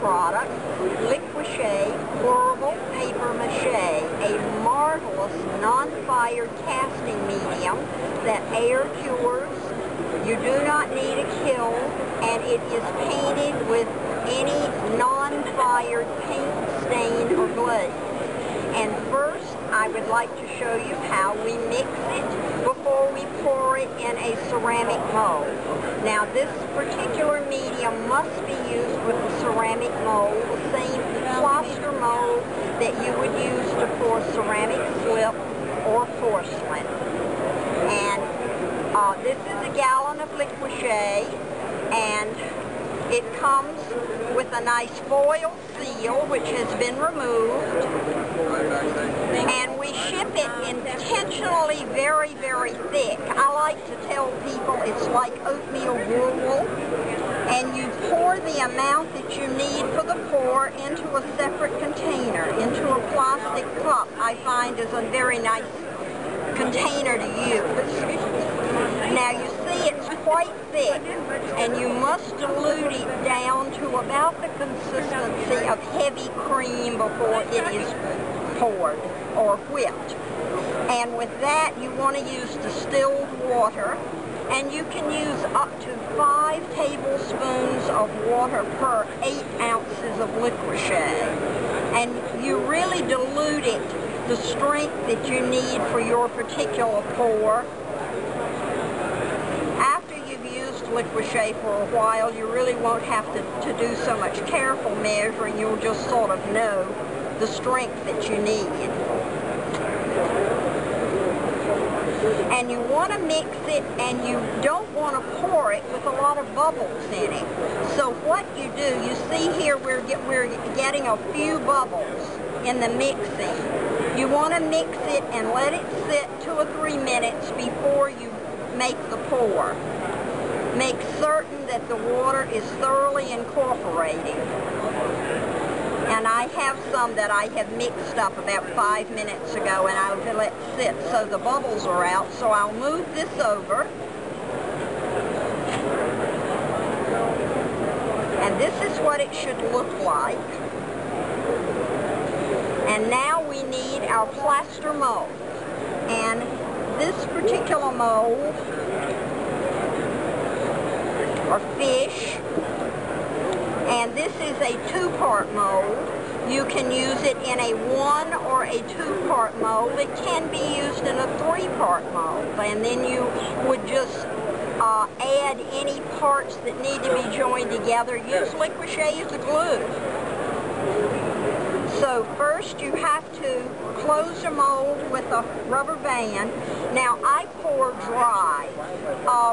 product, Li-Qua-Che Whirlable Paper Mache, a marvelous non-fired casting medium that air cures. You do not need a kiln, and it is painted with any non-fired paint, stain, or glaze. And first, I would like to show you how we mix it before we pour it in a ceramic mold. Now, this particular medium must be used with the ceramic mold, the same plaster mold that you would use to pour ceramic slip or porcelain. And this is a gallon of Li-Qua-Che, and it comes with a nice foil seal, which has been removed, and we ship it intentionally very, very thick. I like to tell people it's like oatmeal gruel, and you pour the amount that you need for the pour into a separate container, into a plastic cup. I find is a very nice container to use. Now you see it's quite thick, and you must dilute it down to about the consistency of heavy cream before it is poured or whipped. And with that, you want to use distilled water, and you can use up to 5 tablespoons of water per 8 ounces of Li-Qua-Che. And you really dilute it the strength that you need for your particular pour. Li-Qua-Che for a while, you really won't have to do so much careful measuring. You'll just sort of know the strength that you need. And you want to mix it, and you don't want to pour it with a lot of bubbles in it. So what you do, you see here we're getting a few bubbles in the mixing. You want to mix it and let it sit 2 or 3 minutes before you make the pour. Make certain that the water is thoroughly incorporating. And I have some that I have mixed up about 5 minutes ago, and I'll let it sit so the bubbles are out. So I'll move this over. And this is what it should look like. And now we need our plaster mold. And this particular mold, or fish, and this is a 2-part mold. You can use it in a 1 or a 2-part mold. It can be used in a 3-part mold, and then you would just add any parts that need to be joined together. Use Li-Qua-Che as a glue. So first you have to close the mold with a rubber band. Now I pour dry.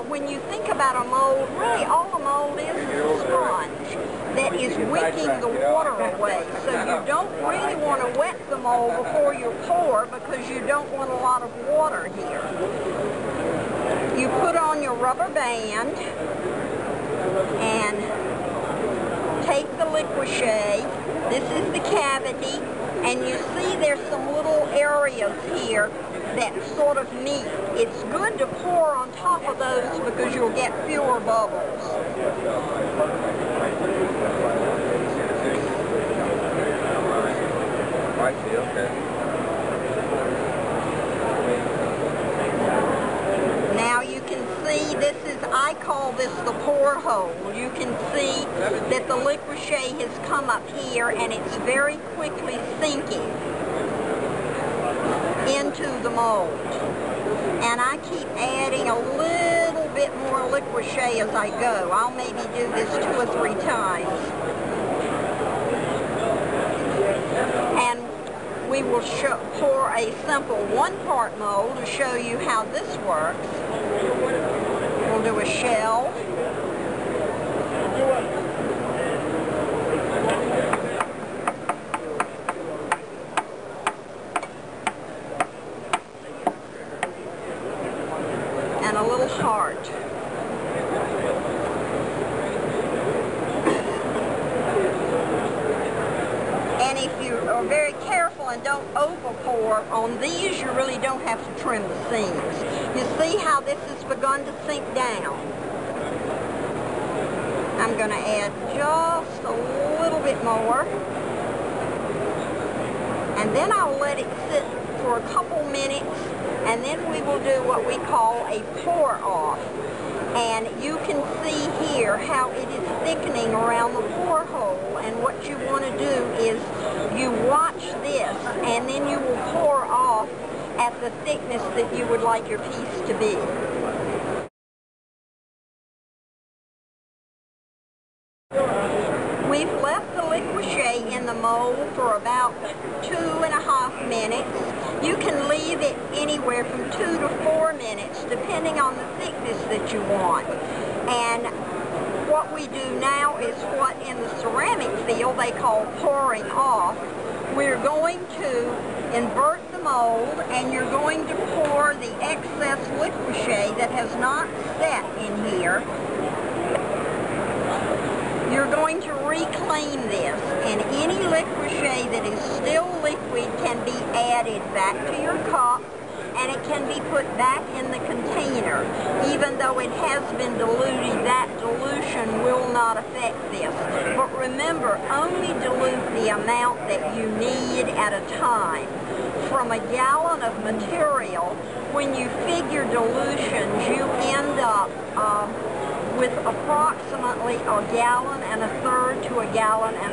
When you think about a mold, really all a mold is a sponge that is wicking the water away. So you don't really want to wet the mold before you pour, because you don't want a lot of water here. You put on your rubber band and take the Li-Qua-Che. This is the cavity, and you see there's some little areas here that sort of meet. It's good to pour on top of those because you'll get fewer bubbles. Now you can see this is, I call this the pour hole. You can see that the Li-Qua-Che has come up here, and it's very quickly sinking into the mold. And I keep adding a little bit more Li-Qua-Che as I go. I'll maybe do this 2 or 3 times. And we will pour a simple 1-part mold to show you how this works. We'll do a shell. And a little heart. And if you are very careful and don't over-pour on these, you really don't have to trim the seams. You see how this has begun to sink down? I'm going to add just a little bit more. And then I'll let it sit for a couple minutes, and then we will do what we call a pour off. And you can see here how it is thickening around the pour hole, and what you want to do is you watch this, and then you will pour off at the thickness that you would like your piece to be. We've left the Li-Qua-Che in the mold for about 2.5 minutes. You can leave it anywhere from 2 to 4 minutes, depending on the thickness that you want. And what we do now is what in the ceramic field they call pouring off. We're going to invert the mold, and you're going to pour the excess Li-Qua-Che that has not set in here. You're going to reclaim this, and any Li-Qua-Che that is still liquid can be added back to your cup, and it can be put back in the container. Even though it has been diluted, that dilution will not affect this. But remember, only dilute the amount that you need at a time. From a gallon of material, when you figure dilutions, you end up with approximately 1.33 gallons to 1.5 gallons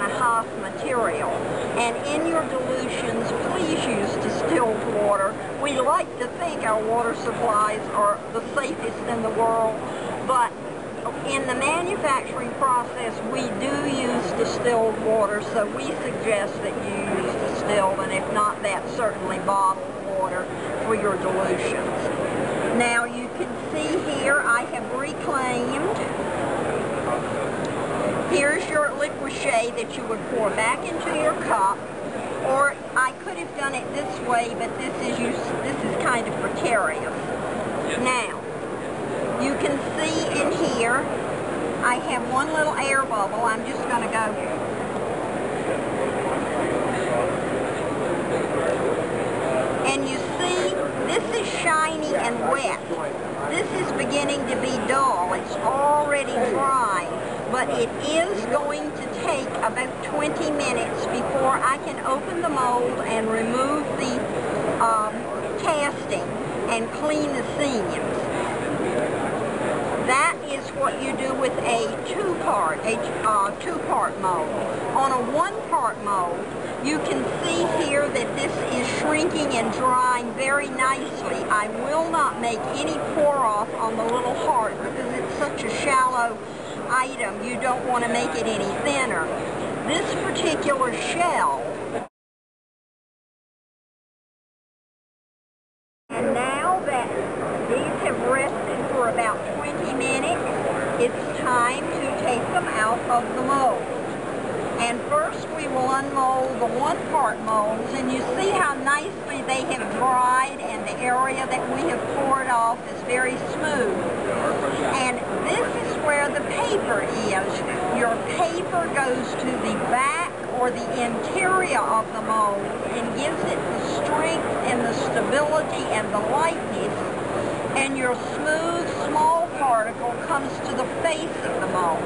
material. And in your dilutions, please use distilled water. We like to think our water supplies are the safest in the world, but in the manufacturing process, we do use distilled water, so we suggest that you use distilled, and if not that, certainly bottled water for your dilutions. Now you can see here I have reclaimed. Here's your Li-Qua-Che that you would pour back into your cup, or I could have done it this way, but this is kind of precarious. Now, you can see in here I have one little air bubble. I'm just going to go. And you see, this is shiny and wet. This is beginning to be dull. It's already dry, but it is going to take about 20 minutes before I can open the mold and remove the casting and clean the seams. That is what you do with a two-part mold. On a one-part mold, you can see here that this is shrinking and drying very nicely. I will not make any pour-off on the little heart because it's such a shallow item. You don't want to make it any thinner. This particular shell, and now that these have rested for about 20 minutes, it's time to take them out of the mold. And first we will unmold the one-part molds, and you see how nicely they have dried, and the area that we have poured off is very smooth. And this is where the paper is. Your paper goes to the back or the interior of the mold and gives it the strength and the stability and the lightness, and your smooth, small particle comes to the face of the mold.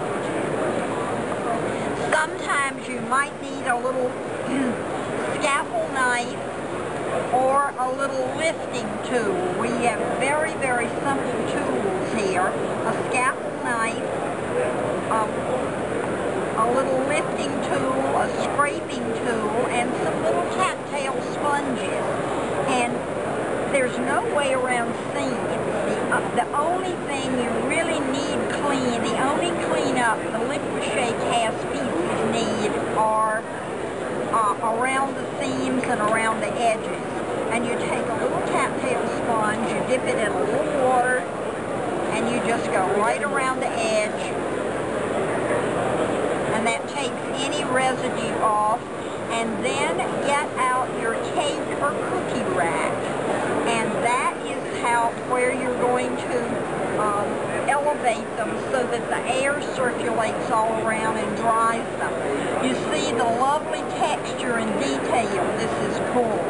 Sometimes you might need a little scalpel knife or a little lifting tool. We have very, very simple tools here. A scalpel knife, a little lifting tool, a scraping tool, and some little cattail sponges. And there's no way around seams. The only thing you really need clean, the only cleanup the Li-Qua-Che cast pieces need are around the seams and around the edges. And you take a little cattail sponge, you dip it in a little water, and you just go right around the edge. And that takes any residue off. And then get out your cake or cookie rack. And that is where you're going to elevate them so that the air circulates all around and dries them. You see the lovely texture and detail this is cool.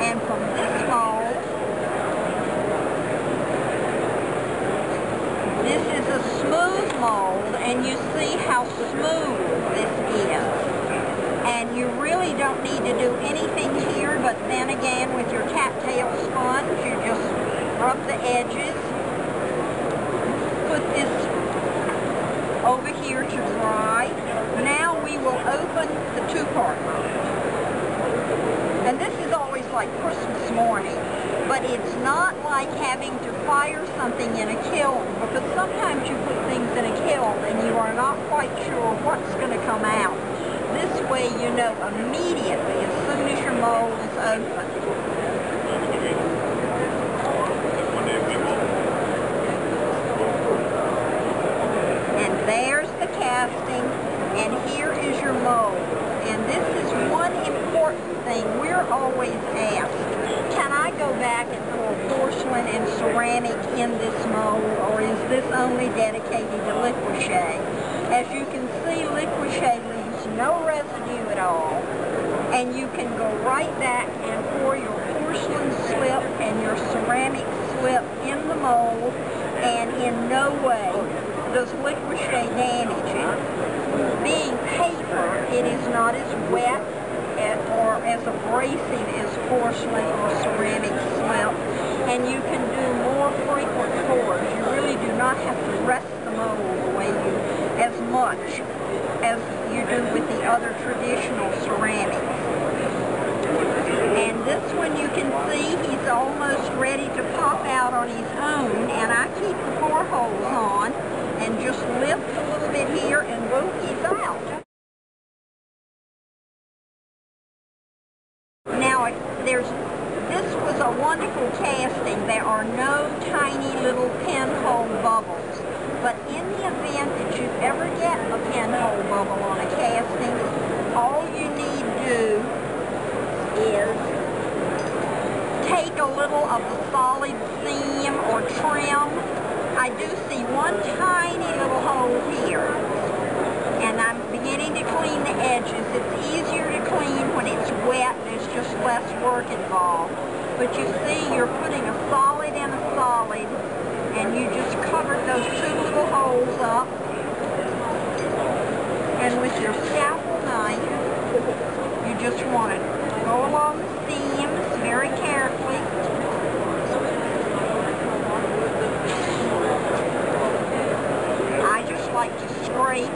And from this mold, this is a smooth clothes mold, and you see how smooth this is. And you really don't need to do anything here, but then again, with your cattail sponge, you just rub the edges, put this over here to dry. Now we will open the two-part mold. And this is always like Christmas morning, but it's not like having to fire something in a kiln, because sometimes you put things in a kiln and you are not quite sure what's going to come out. This way you know immediately as soon as your mold is open. And there's the casting, and here is your mold. And this is one important thing we're always asked. Can I go back and pour porcelain and ceramic in this mold, or is this only dedicated to Li-Qua-Che? As you can see, Li-Qua-Che leaves no residue at all, and you can go right back and pour your porcelain slip and your ceramic slip in the mold, and in no way does Li-Qua-Che damage it. Being paper, it is not as wet or as abrasive as porcelain or ceramic slip, and you can do more frequent pours. You really do not have to rest the mold as much as you do with the other traditional ceramics. And this one you can see he's almost ready to pop out on his own, and I keep the pour holes on and just lift a little bit here and boom, he's out. Now, this was a wonderful casting. There are no tiny little pinhole bubbles. But in the event that you ever get a pinhole bubble on a casting, all you need to do is take a little of the solid seam or trim. I do see one tiny little hole here. And I'm beginning to clean the edges. It's easier to clean when it's wet. There's just less work involved. But you see, you're putting a solid and a solid, and you just covered those two little holes up. And with your scalpel knife, you just want to go along the seams very carefully. I just like to scrape.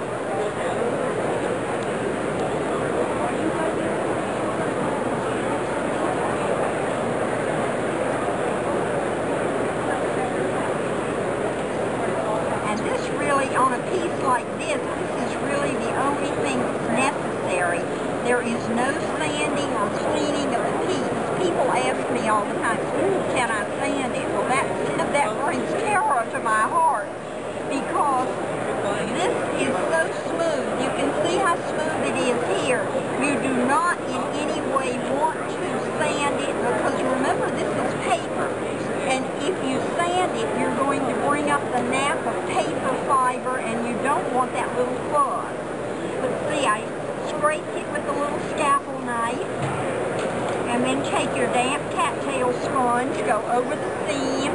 On a piece like this is really the only thing that's necessary. There is no sanding or cleaning of the piece. People ask me all the time, can I sand it? Well, that brings terror to my heart, because this is so smooth. You can see how smooth it is here. You do not in any way want to sand it, because remember, this is paper. And if you sand it, you're going to bring up the nap of paper fiber, and you don't want that little fuzz. But see, I scraped it with a little scalpel knife, and then take your damp cattail sponge, go over the seam,